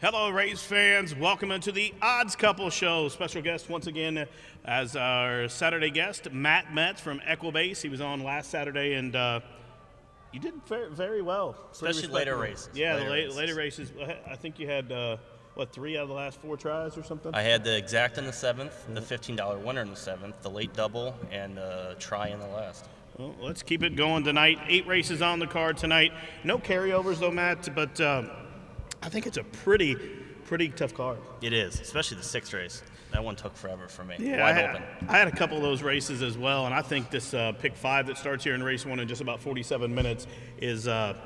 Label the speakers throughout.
Speaker 1: Hello, race fans. Welcome into the Odds Couple Show. Special guest once again as our Saturday guest, Matt Metz from Equibase. He was on last Saturday, and you did very well.
Speaker 2: Especially later races.
Speaker 1: Yeah, later races. I think you had, 3 out of the last 4 tries or something?
Speaker 2: I had the exact in the 7th, the $15 winner in the 7th, the late double, and the try in the last.
Speaker 1: Well, let's keep it going tonight. 8 races on the card tonight. No carryovers, though, Matt, but I think it's a pretty tough card.
Speaker 2: It is, especially the 6th race. That one took forever for me.
Speaker 1: Yeah,
Speaker 2: Wide open.
Speaker 1: I had a couple of those races as well, and I think this pick 5 that starts here in race 1 in just about 47 minutes is a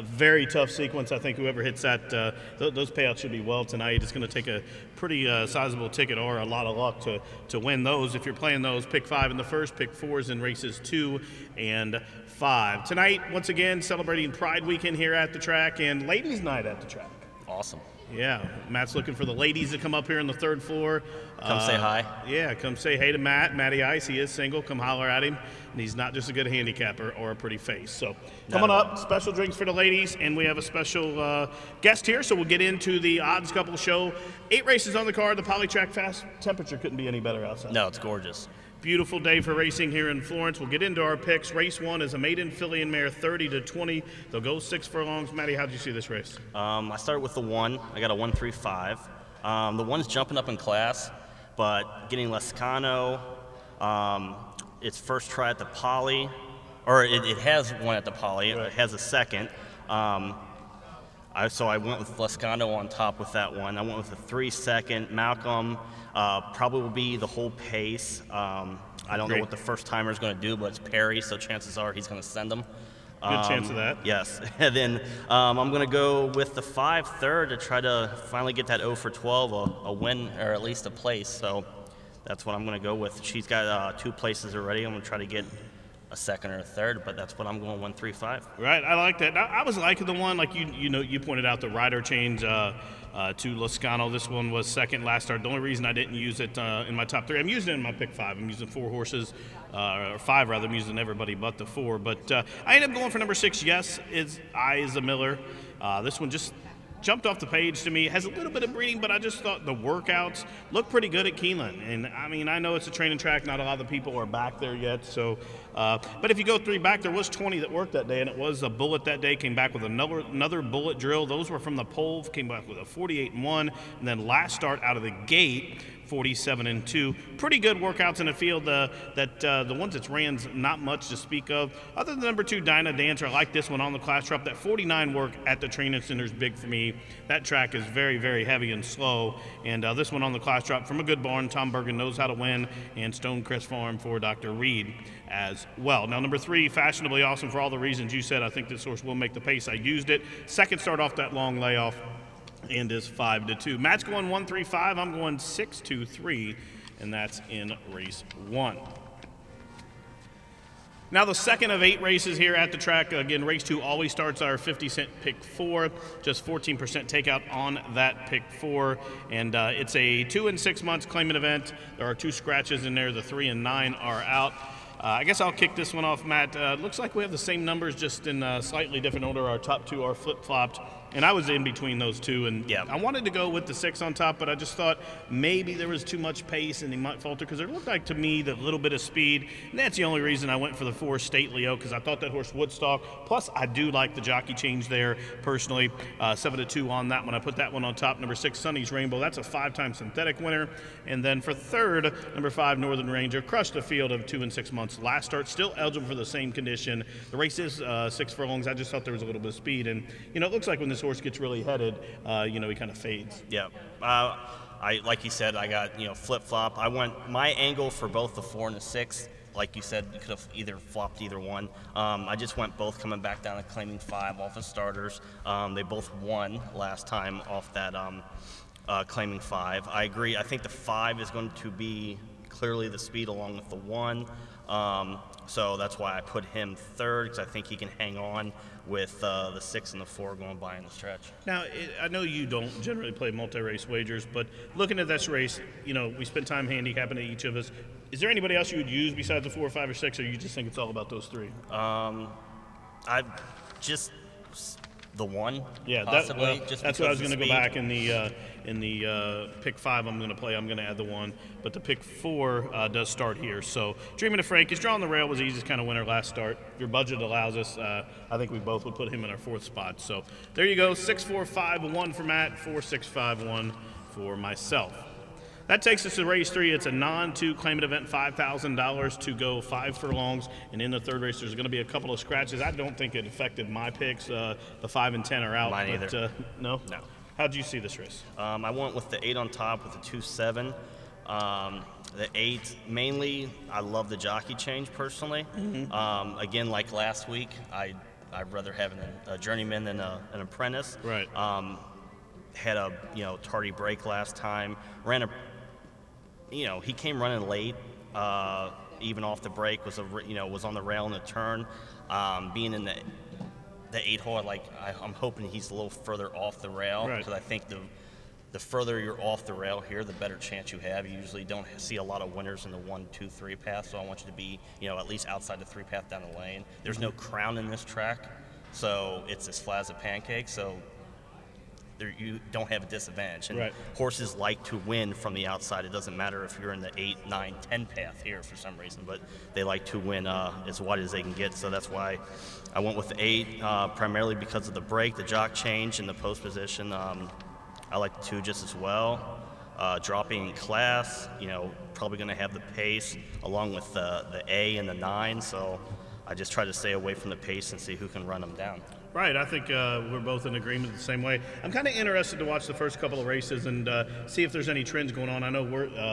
Speaker 1: very tough sequence. I think whoever hits that, those payouts should be well tonight. It's going to take a pretty sizable ticket or a lot of luck to win those. If you're playing those, pick 5 in the first, pick 4s in races 2 and 5. Tonight, once again, celebrating Pride Weekend here at the track and Ladies' Night at the track.
Speaker 2: Awesome.
Speaker 1: Yeah, Matt's looking for the ladies to come up here on the 3rd floor.
Speaker 2: Come say hi.
Speaker 1: Yeah, come say hey to Matty Ice. He is single. Come holler at him. And he's not just a good handicapper or a pretty face. So coming up, special drinks for the ladies, and we have a special guest here. So we'll get into the Odds Couple Show. 8 races on the card. The Polytrack Fast temperature couldn't be any better outside.
Speaker 2: No, it's gorgeous.
Speaker 1: Beautiful day for racing here in Florence. We'll get into our picks. Race 1 is a maiden filly and mare, 30-20. They'll go 6 furlongs. Matty, how did you see this race?
Speaker 2: I started with the 1. I got a 1-3-5. The 1's jumping up in class, but getting Lescano, its first try at the Poly, or it has one at the Poly. Right. It has a second. So I went with Lescano on top with that one. I went with a 3-second. Malcolm probably will be the whole pace. I don't know what the first timer is going to do, but it's Perry, so chances are he's going to send them.
Speaker 1: Good chance of that.
Speaker 2: Yes. And then I'm going to go with the 5-3rd to try to finally get that 0 for 12, a win or at least a place. So that's what I'm going to go with. She's got 2 places already. I'm going to try to get a 2nd or a 3rd, but that's what I'm going 1-3-5.
Speaker 1: Right, I like that. I was liking the one, like you pointed out, the rider change to Lescano. This one was 2nd last start. The only reason I didn't use it in my top 3, I'm using it in my pick 5. I'm using 4 horses, or 5 rather. I'm using everybody but the 4. But I ended up going for number 6. Yes, is a Miller. This one just jumped off the page to me. Has a little bit of breeding, but I just thought the workouts look pretty good at Keeneland. And I mean, I know it's a training track. Not a lot of the people are back there yet. So, but if you go 3 back, there was 20 that worked that day, and it was a bullet that day. Came back with another bullet drill. Those were from the pole. Came back with a 48-1, and then last start out of the gate, 47-2. Pretty good workouts in the field. The ones that's ran not much to speak of. Other than number 2, Dinah Dancer, I like this one on the class drop. That 49 work at the training center is big for me. That track is very, very heavy and slow. And this one on the class drop from a good barn. Tom Bergen knows how to win. And Stonecrest Farm for Dr. Reed as well. Now, number 3, Fashionably Awesome, for all the reasons you said. I think this horse will make the pace. I used it. 2nd start off that long layoff, and is 5-2. Matt's going 1-3-5. I'm going 6-2-3, and that's in race 1. Now the 2nd of 8 races here at the track. Again, race 2 always starts our 50-cent pick 4. Just 14% takeout on that pick 4, and it's a 2 and 6 months claimant event. There are 2 scratches in there. The 3 and 9 are out. I guess I'll kick this one off, Matt. Looks like we have the same numbers, just in slightly different order. Our top 2 are flip-flopped, and I was in between those 2. And yeah, I wanted to go with the 6 on top, but I just thought maybe there was too much pace and he might falter, because it looked like to me the little bit of speed. And that's the only reason I went for the 4, Stately-O, because I thought that horse would stalk. Plus, I do like the jockey change there personally. 7-2 on that one. I put that one on top. Number 6, Sunny's Rainbow. That's a 5-time synthetic winner. And then for 3rd, number 5, Northern Ranger. Crushed a field of 2 and 6 months. Last start, still eligible for the same condition. The race is 6 furlongs. I just thought there was a little bit of speed. And, it looks like when this horse gets really headed, he kind of fades.
Speaker 2: Yeah. Like you said, I got, flip-flop. I went my angle for both the 4 and the 6. Like you said, you could have either flopped either one. I just went both coming back down and claiming 5 off of starters. They both won last time off that claiming 5. I agree. I think the 5 is going to be clearly the speed along with the 1. So that's why I put him 3rd, because I think he can hang on with the 6 and the 4 going by in the stretch.
Speaker 1: Now, I know you don't generally play multi-race wagers, but looking at this race, we spent time handicapping each of us. Is there anybody else you would use besides the 4, 5, or 6, or you just think it's all about those 3?
Speaker 2: I just the 1.
Speaker 1: Yeah,
Speaker 2: possibly.
Speaker 1: that's what I was going to go back in the pick 5. I'm going to play. I'm going to add the 1, but the pick 4 does start here. So Dreaming of Frank, he's drawing the rail, was the easiest kind of winner last start. If your budget allows us, I think we both would put him in our 4th spot. So there you go, 6, 4, 5, 1 for Matt, 4, 6, 5, 1 for myself. That takes us to race 3. It's a non-2 claimant event, $5,000 to go 5 furlongs. And in the third race, there's going to be a couple of scratches. I don't think it affected my picks. The 5 and 10 are out.
Speaker 2: Mine either.
Speaker 1: No?
Speaker 2: No.
Speaker 1: How'd you see this race?
Speaker 2: I went with the 8 on top with the 2-7. The 8, mainly, I love the jockey change personally. Mm-hmm. Again, like last week, I'd rather have a journeyman than an apprentice.
Speaker 1: Right.
Speaker 2: Had a tardy break last time. Ran a he came running late, even off the break. Was on the rail in the turn. Being in the 8-hole, I'm hoping he's a little further off the rail, because I think the further you're off the rail here, the better chance you have. You usually don't see a lot of winners in the 1, 2, 3 path, so I want you to be at least outside the 3 path down the lane. There's no crown in this track, so it's as flat as a pancake. So you don't have a disadvantage. And horses like to win from the outside. It doesn't matter if you're in the 8, 9, 10 path here for some reason, but they like to win as wide as they can get. So that's why I went with the 8, primarily because of the break, the jock change, and the post position. I like the 2 just as well. Dropping in class, probably going to have the pace along with the A and the 9. So I just try to stay away from the pace and see who can run them down.
Speaker 1: Right, I think we're both in agreement the same way. I'm kind of interested to watch the first couple of races and see if there's any trends going on. I know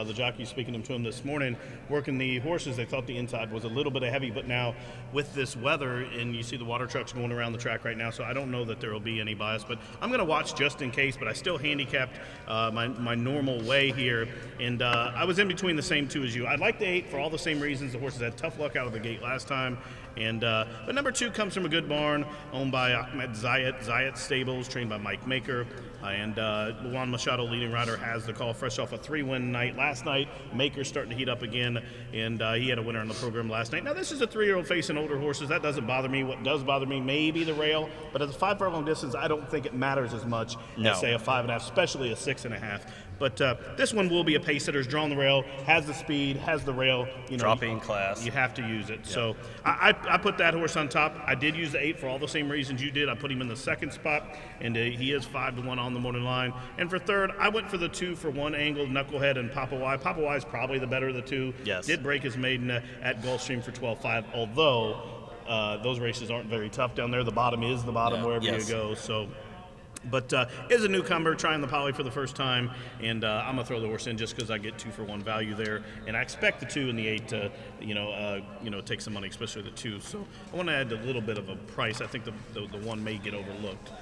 Speaker 1: the jockey, speaking to him this morning, working the horses, they thought the inside was a little bit heavy, but now with this weather, and you see the water trucks going around the track right now, so I don't know that there will be any bias, but I'm going to watch just in case, but I still handicapped my normal way here, and I was in between the same 2 as you. I'd like the 8 for all the same reasons. The horses had tough luck out of the gate last time, and but number 2 comes from a good barn owned by Ahmed Zayat Stables, trained by Mike Maker, and Luan Machado, leading rider, has the call fresh off a 3-win night last night. Maker's starting to heat up again, and he had a winner on the program last night. Now this is a 3-year-old facing older horses. That doesn't bother me. What does bother me may be the rail, but at the 5 furlong distance, I don't think it matters as much as say a 5.5, especially a 6.5. But this one will be a pace setter's drawn the rail, has the speed, has the rail.
Speaker 2: Dropping class.
Speaker 1: You have to use it. Yep. So I put that horse on top. I did use the 8 for all the same reasons you did. I put him in the 2nd spot, and he is 5-1 on the morning line. And for 3rd, I went for the 2 for 1 angled, Knucklehead and Papa Y. Papa Y is probably the better of the 2.
Speaker 2: Yes.
Speaker 1: Did break his maiden at Gulfstream for 12.5, although those races aren't very tough down there. The bottom is the bottom wherever you go. So. But is a newcomer trying the poly for the first time, and I'm gonna throw the horse in just because I get 2 for 1 value there, and I expect the 2 and the 8 to take some money, especially the 2. So I want to add a little bit of a price. I think the 1 may get overlooked.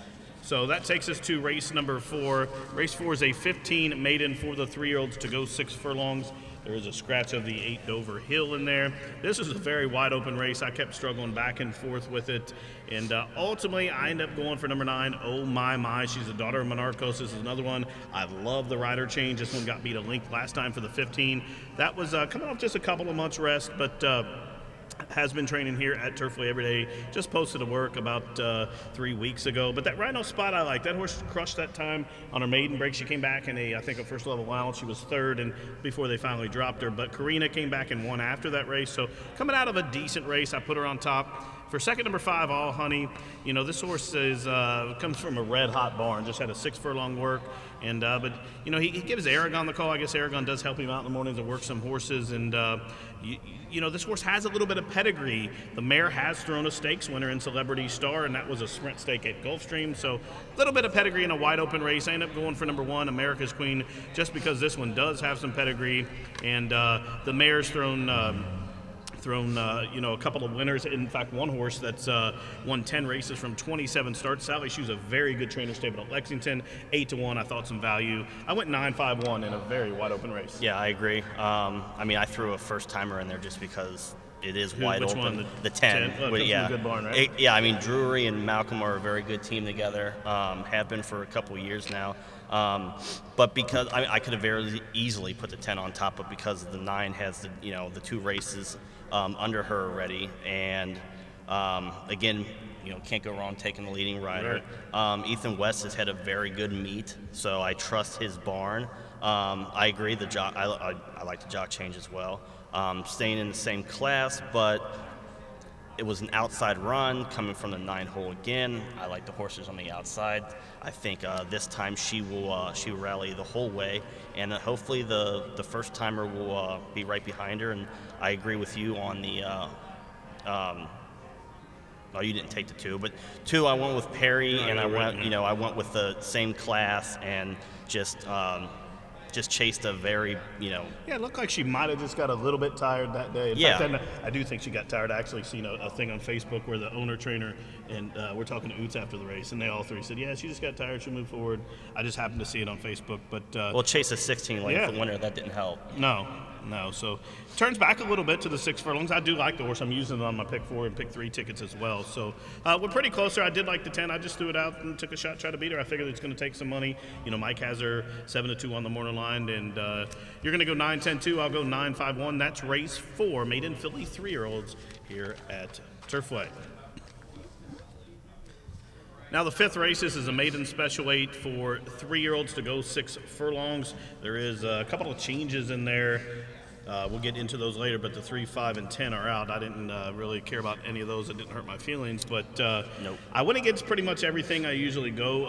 Speaker 1: So that takes us to race number 4. Race 4 is a 15 maiden for the 3-year-olds to go 6 furlongs. There is a scratch of the 8 Dover Hill in there. This is a very wide open race. I kept struggling back and forth with it. And ultimately, I end up going for number 9, Oh My My. She's the daughter of Monarchos. This is another one. I love the rider change. This one got beat a length last time for the 15. That was coming off just a couple of months rest, but has been training here at Turfway every day. Just posted to work about 3 weeks ago. But that Rhino spot I like. That horse crushed that time on her maiden break. She came back in I think a first level allowance. She was 3rd and before they finally dropped her. But Karina came back and won after that race. So coming out of a decent race, I put her on top. For second, number 5, All Honey. This horse is comes from a red-hot barn. Just had a 6 furlong work, and but he gives Aragon the call. I guess Aragon does help him out in the mornings and work some horses, and this horse has a little bit of pedigree. The mare has thrown a stakes winner in Celebrity Star, and that was a sprint stake at Gulfstream. So a little bit of pedigree in a wide-open race. I end up going for number 1, America's Queen, just because this one does have some pedigree, and the mare's thrown a couple of winners. In fact, one horse that's won 10 races from 27 starts. Sally Shoe's a very good trainer stable at Lexington. 8-1, I thought some value. I went 9-5-1 in a very wide open race.
Speaker 2: Yeah, I agree. I threw a first timer in there just because it is wide
Speaker 1: which
Speaker 2: open.
Speaker 1: One?
Speaker 2: The 10.
Speaker 1: Well,
Speaker 2: yeah.
Speaker 1: A good barn, right?
Speaker 2: Drury and Malcolm are a very good team together. Have been for a couple of years now. But because I could have very easily put the 10 on top, but because the 9 has the 2 races under her already, and again, can't go wrong taking the leading rider. Ethan West has had a very good meet, so I trust his barn. I agree, I like the jock change as well. Staying in the same class, but it was an outside run coming from the 9 hole again. I like the horses on the outside. I think this time she will rally the whole way, and hopefully the first timer will be right behind her. And I agree with you on the. Oh, you didn't take the 2, but 2 I went with Perry, and I went with the same class and just chased a very,
Speaker 1: Yeah, it looked like she might have just got a little bit tired that day. In fact, I do think she got tired. I actually seen a thing on Facebook where the owner trainer and we're talking to Oots after the race, and they all three said, yeah, she just got tired. She moved forward. I just happened to see it on Facebook. But
Speaker 2: well, chase a 16 length winner, that didn't help.
Speaker 1: No. So turns back a little bit to the 6 furlongs. I do like the horse. I'm using it on my pick 4 and pick 3 tickets as well. So we're pretty closer. I did like the 10. I just threw it out and took a shot, try to beat her. I figured it's going to take some money. Mike has her 7-2 on the morning line, and you're going to go 9-10-2. I'll go 9-5-1. That's race 4, maiden filly 3-year-olds here at Turfway. Now the 5th race, this is a maiden special weight for 3-year-olds to go 6 furlongs. There is a couple of changes in there. We'll get into those later, but the 3, 5, and 10 are out. I didn't really care about any of those. It didn't hurt my feelings, but
Speaker 2: nope.
Speaker 1: I went against pretty much everything I usually go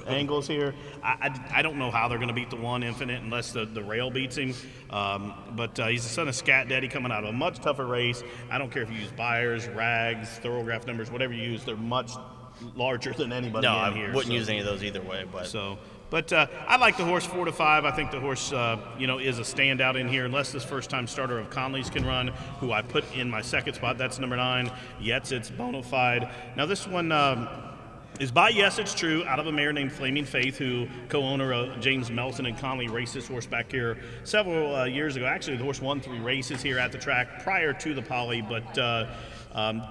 Speaker 1: angles here. I don't know how they're going to beat the 1 Infinite unless the rail beats him, but he's the son of Scat Daddy coming out of a much tougher race. I don't care if you use Byers, Rags, Thorograph numbers, whatever you use, they're much larger than anybody in here.
Speaker 2: No, I wouldn't use any of those either way.
Speaker 1: But I like the horse 4-5. I think the horse, is a standout in here, unless this first-time starter of Conley's can run, who I put in my second spot. That's number 9. Yes, it's bona fide. Now this one is by Yes, It's True, out of a mare named Flaming Faith, who co-owner James Melton and Conley raced this horse back here several years ago. Actually, the horse won 3 races here at the track prior to the Poly, but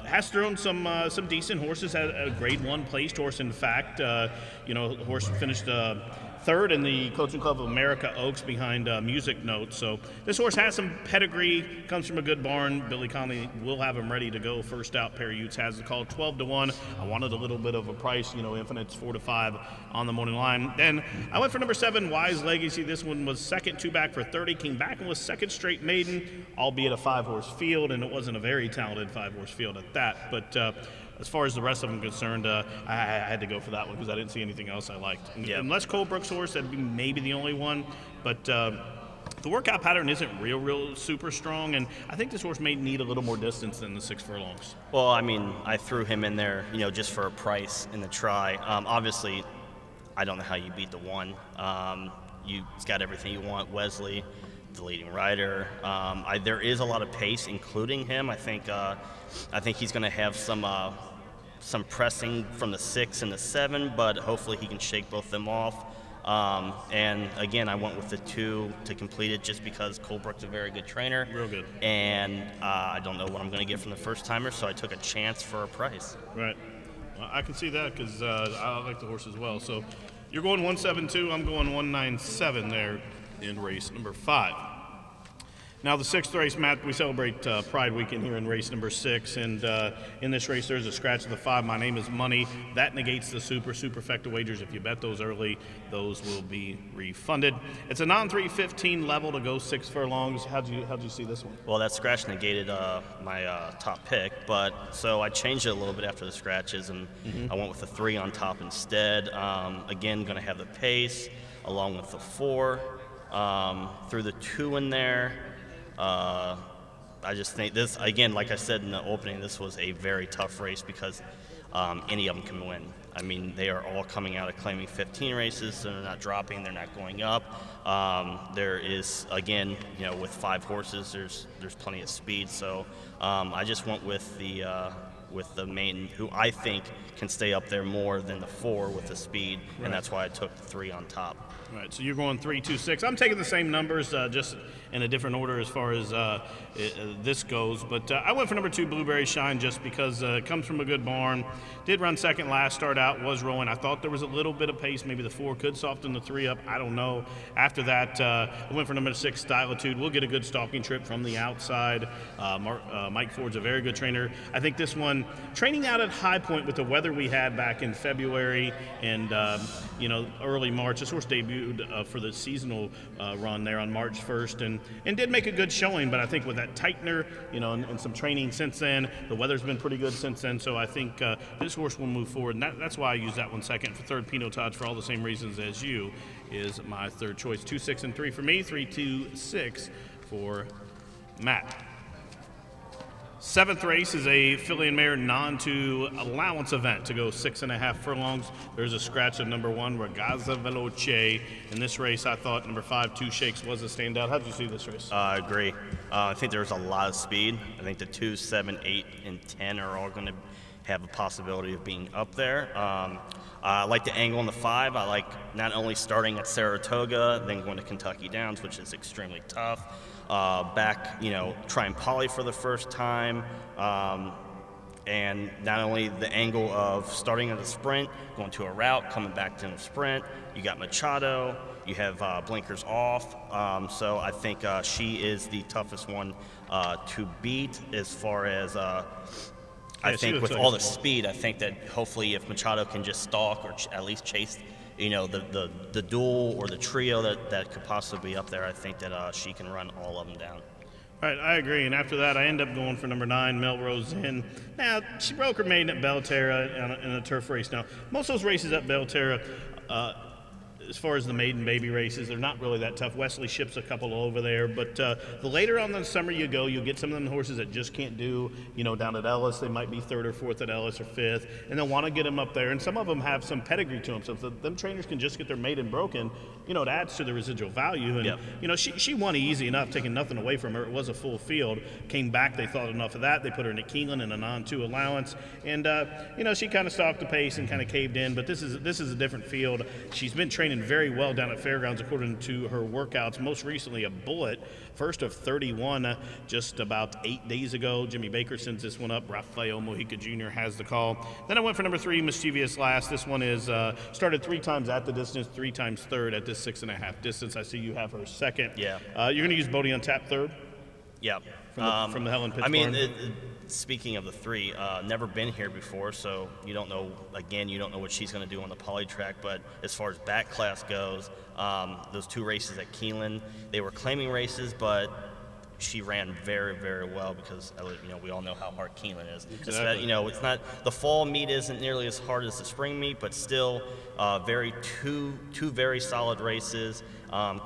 Speaker 1: has thrown some decent horses. Had a grade 1 placed horse, in fact. The horse finished 3rd in the Coaching Club of America Oaks behind Music Notes. So this horse has some pedigree, comes from a good barn. Billy Conley will have him ready to go. First out, Perry Utes has the call, 12-1. I wanted a little bit of a price, Infinite's 4-5 on the morning line. Then I went for number 7, Wise Legacy. This one was second, 2 back for 30. Came back and was second straight maiden, albeit a 5-horse field, and it wasn't a very talented 5-horse field at that. But as far as the rest of them concerned, I had to go for that one because I didn't see anything else I liked. Unless Colebrook's horse, that'd be maybe the only one. But the workout pattern isn't real super strong, and I think this horse may need a little more distance than the 6 furlongs.
Speaker 2: Well, I mean, I threw him in there, just for a price in the try. Obviously, I don't know how you beat the 1. He's got everything you want. Wesley, the leading rider. There is a lot of pace, including him. I think he's going to have some pressing from the 6 and the 7, but hopefully he can shake both them off. And again, I went with the 2 to complete it just because Colebrook's a very good trainer.
Speaker 1: Real good.
Speaker 2: And I don't know what I'm going to get from the first timer, so I took a chance for a price.
Speaker 1: Right. Well, I can see that because I like the horse as well. So you're going 172. I'm going 197 there in race number 5. Now the 6th race, Matt, we celebrate Pride Weekend here in race number 6, and in this race there's a scratch of the 5. My Name is Money. That negates the superfecta wagers. If you bet those early, those will be refunded. It's a non-315 level to go 6 furlongs. How'd you see this one?
Speaker 2: Well, that scratch negated my top pick, but so I changed it a little bit after the scratches, and I went with the 3 on top instead. Again, going to have the pace along with the 4. Threw the 2 in there. I just think this, again, like I said in the opening, this was a very tough race because any of them can win. I mean, they are all coming out of claiming 15 races, so they're not dropping, they're not going up. There is, again, with 5 horses, there's plenty of speed. So I just went with the main, who I think can stay up there more than the 4 with the speed, and that's why I took the 3 on top.
Speaker 1: All right, so you're going 3, 2, 6. I'm taking the same numbers, just in a different order as far as this goes. But I went for number 2, Blueberry Shine, just because it comes from a good barn. Did run second last start out, was rolling. I thought there was a little bit of pace. Maybe the 4 could soften the 3 up. I don't know. After that, I went for number 6, Stylitude. We'll get a good stalking trip from the outside. Mike Ford's a very good trainer. I think this one one, training out at High Point with the weather we had back in February and early March. This horse debuted for the seasonal run there on March 1st and did make a good showing. But I think with that tightener, and some training since then, the weather's been pretty good since then. So I think this horse will move forward, and that's why I use that one second. For third, Pinotage, for all the same reasons as you, is my third choice. 2, 6, and 3 for me. 3, 2, 6 for Matt. Seventh race is a filly and mare non-to allowance event to go 6.5 furlongs. There's a scratch of number 1, Ragazza Veloce. In this race, I thought number 5, Two Shakes, was a standout. How did you see this race?
Speaker 2: I agree. I think there's a lot of speed. I think the 2, 7, 8, and 10 are all going to have a possibility of being up there. I like the angle on the 5. I like not only starting at Saratoga, then going to Kentucky Downs, which is extremely tough. Back, trying Poly for the first time, and not only the angle of starting at a sprint, going to a route, coming back to a sprint. You got Machado, you have blinkers off, so I think she is the toughest one to beat as far as I think with all the speed. I think that hopefully if Machado can just stalk or at least chase the duel or the trio that could possibly be up there, I think that she can run all of them down.
Speaker 1: All right, I agree. And after that, I end up going for number 9, Melrose Inn. Now, she broke her maiden at Belterra in a turf race. Now, most of those races at Belterra, as far as the maiden baby races, they're not really that tough. Wesley ships a couple over there, but the later on in the summer you go, you'll get some of them horses that just can't do, down at Ellis. They might be 3rd or 4th at Ellis or 5th, and they'll want to get them up there. And some of them have some pedigree to them, so if them trainers can just get their maiden broken, it adds to the residual value. And
Speaker 2: yep.
Speaker 1: She won easy enough, taking nothing away from her. It was a full field. Came back, they thought enough of that. They put her in a Keeneland in a non-2 allowance, and she kind of stalked the pace and kind of caved in. But this is a different field. She's been training very well down at Fairgrounds according to her workouts. Most recently a bullet, first of 31 just about 8 days ago. Jimmy Baker sends this one up. Rafael Mojica Jr. has the call. Then I went for number 3, Mischievous Last. This one is started 3 times at the distance, 3 times third at this 6.5 distance. I see you have her second.
Speaker 2: Yeah.
Speaker 1: You're going to use Bodie on tap third?
Speaker 2: Yeah.
Speaker 1: From the Helen Pitts
Speaker 2: I mean,
Speaker 1: barn?
Speaker 2: speaking of the 3, never been here before, so you don't know what she's going to do on the poly track. But as far as back class goes, those 2 races at Keeneland, they were claiming races, but she ran very, very well because we all know how hard Keeneland is.
Speaker 1: Exactly.
Speaker 2: It's not, the fall meet isn't nearly as hard as the spring meet, but still two very solid races.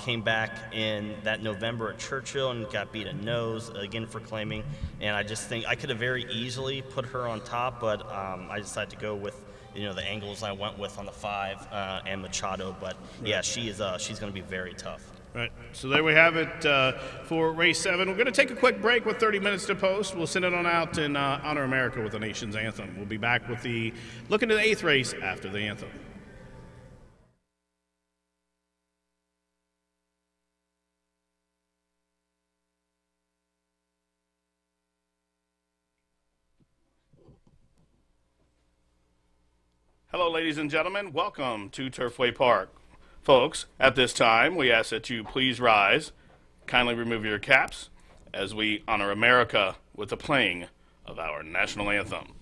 Speaker 2: Came back in that November at Churchill and got beat at nose again for claiming, and I just think I could have very easily put her on top, but I decided to go with the angles I went with on the 5 and Machado. But yeah, she's going to be very tough.
Speaker 1: Right, so there we have it for race 7. We're going to take a quick break with 30 minutes to post. We'll send it on out and honor America with the nation's anthem. We'll be back with the look into the 8th race after the anthem. Hello, ladies and gentlemen. Welcome to Turfway Park. Folks, at this time, we ask that you please rise, kindly remove your caps, as we honor America with the playing of our national anthem.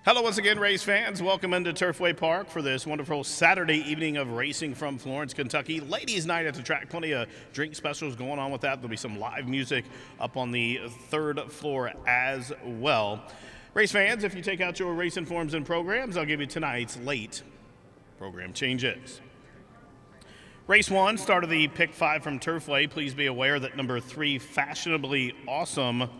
Speaker 1: Hello once again, race fans. Welcome into Turfway Park for this wonderful Saturday evening of racing from Florence, Kentucky. Ladies' night at the track. Plenty of drink specials going on with that. There'll be some live music up on the third floor as well. Race fans, if you take out your racing forms and programs, I'll give you tonight's late program changes. Race 1, start of the pick 5 from Turfway. Please be aware that number 3, Fashionably Awesome,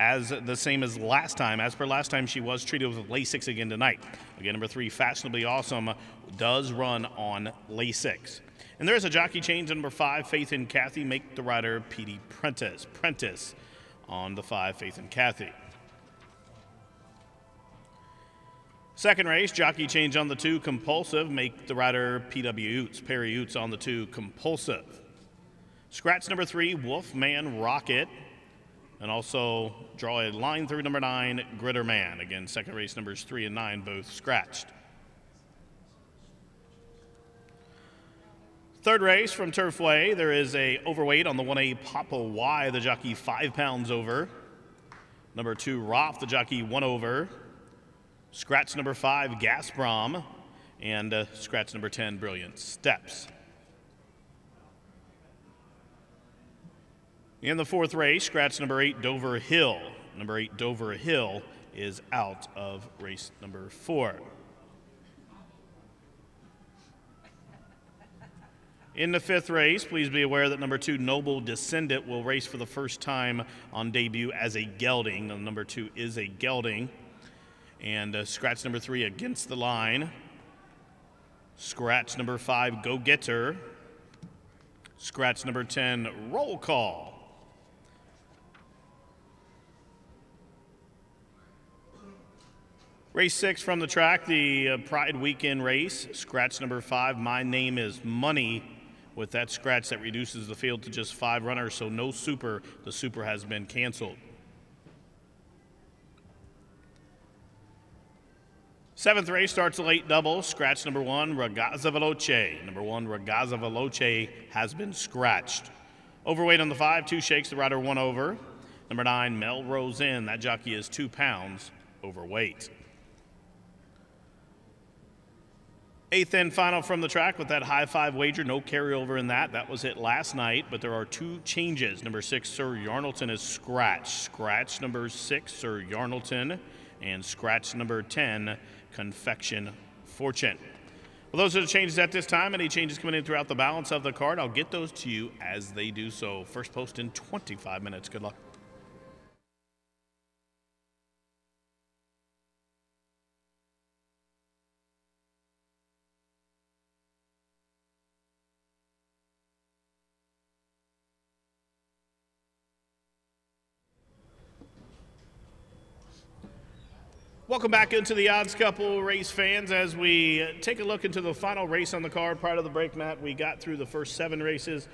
Speaker 1: as the same as last time. As per last time, she was treated with Lasix again tonight. Again, number 3, Fashionably Awesome, does run on Lasix. And there's a jockey change. Number 5, Faith and Kathy, make the rider Petey Prentice. Prentice on the 5, Faith and Kathy. Second race, jockey change on the 2, Compulsive, make the rider P.W. Utes. Perry Utes on the 2, Compulsive. Scratch number 3, Wolfman Rocket. And also draw a line through number 9, Gritterman. Again, second race numbers 3 and 9, both scratched. Third race from Turfway, there is a overweight on the 1A, Papa Y, the jockey 5 pounds over. Number 2, Roth, the jockey 1 over. Scratch number 5, Gazprom. And scratch number 10, Brilliant Steps. In the fourth race, scratch number 8, Dover Hill. Number 8, Dover Hill, is out of race number 4. In the fifth race, please be aware that number 2, Noble Descendant, will race for the first time on debut as a gelding. Number 2 is a gelding. And scratch number 3, Against the Line. Scratch number 5, Go Getter. Scratch number 10, Roll Call. Race 6 from the track, the Pride Weekend race. Scratch number 5, My Name is Money. With that scratch, that reduces the field to just 5 runners, so no super. The super has been canceled. Seventh race starts a late double. Scratch number 1, Ragazza Veloce. Number 1, Ragazza Veloce, has been scratched. Overweight on the 5, 2 shakes, the rider 1 over. Number 9, Melrose Inn. That jockey is 2 pounds overweight. Eighth and final from the track with that high 5 wager. No carryover in that. That was it last night, but there are 2 changes. Number 6, Sir Yarnelton, is scratched. Scratch number 6, Sir Yarnelton, and scratch number 10, Confection Fortune. Well, those are the changes at this time. Any changes coming in throughout the balance of the card, I'll get those to you as they do so. First post in 25 minutes. Good luck. Welcome back into the Odds Couple, race fans, as we take a look into the final race on the card. Prior to the break, Matt, we got through the first 7 races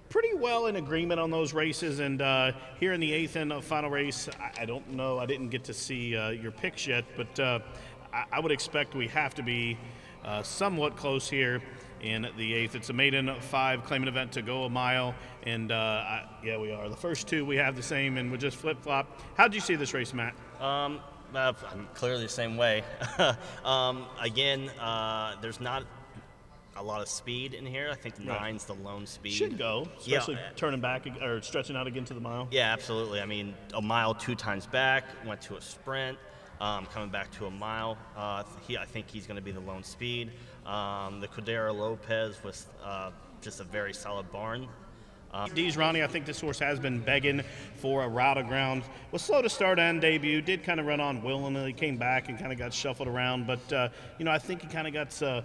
Speaker 1: pretty well in agreement on those races, and here in the 8th and final race, I don't know, I didn't get to see your picks yet, but I would expect we have to be somewhat close here in the 8th. It's a maiden 5 claimant event to go a mile, and yeah, we are. The first 2 we have the same, and we just flip-flop. How did you see this race, Matt?
Speaker 2: I'm clearly the same way. Again, there's not a lot of speed in here. I think the 9's the lone speed.
Speaker 1: Should go, especially turning back or stretching out again to the mile.
Speaker 2: Yeah, absolutely. I mean, a mile 2 times back, went to a sprint, coming back to a mile. I think he's going to be the lone speed. The Cordero Lopez was just a very solid barn.
Speaker 1: Dees Ronnie, I think this horse has been begging for a route of ground. Was slow to start and debut, did kind of run on willingly, came back and kind of got shuffled around. But, I think he kind of got, a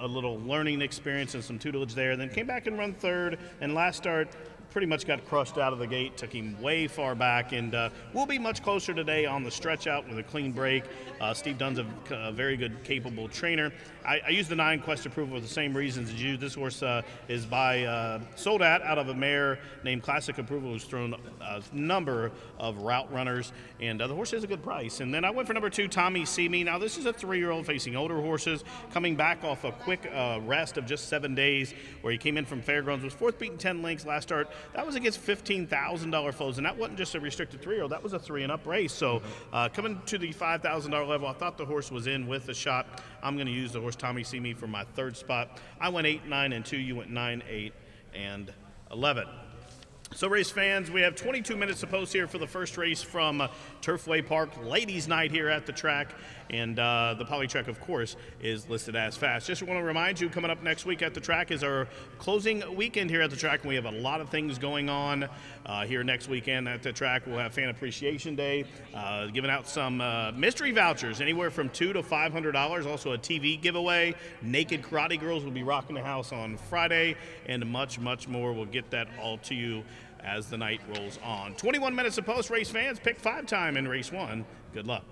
Speaker 1: little learning experience and some tutelage there. Then came back and run third, and last start pretty much got crushed out of the gate, took him way far back, and we'll be much closer today on the stretch out with a clean break. Steve Dunn's a very good, capable trainer. I use the 9 Quest Approval for the same reasons as you. This horse is sold out of a mare named Classic Approval, who's thrown a number of route runners, and the horse has a good price. And then I went for number 2, Tommy See Me. Now, this is a 3-year-old facing older horses, coming back off a quick rest of just 7 days, where he came in from Fairgrounds, was 4th beaten 10 lengths last start, that was against $15,000 foes, and that wasn't just a restricted 3-year-old. That was a 3-and-up race. So coming to the $5,000 level, I thought the horse was in with a shot. I'm going to use the horse Tommy See Me for my third spot. I went 8, 9, and 2. You went 9, 8, and 11. So, race fans, we have 22 minutes to post here for the first race from Turfway Park, ladies' night here at the track, and the Polytrack, of course, is listed as fast. Just want to remind you, coming up next week at the track is our closing weekend here at the track, and we have a lot of things going on here next weekend at the track. We'll have Fan Appreciation Day, giving out some mystery vouchers, anywhere from $200 to $500, also a TV giveaway. Naked Karate Girls will be rocking the house on Friday, and much, much more. We'll get that all to you as the night rolls on. 21 minutes of post, race fans. Pick 5 time in race 1. Good luck.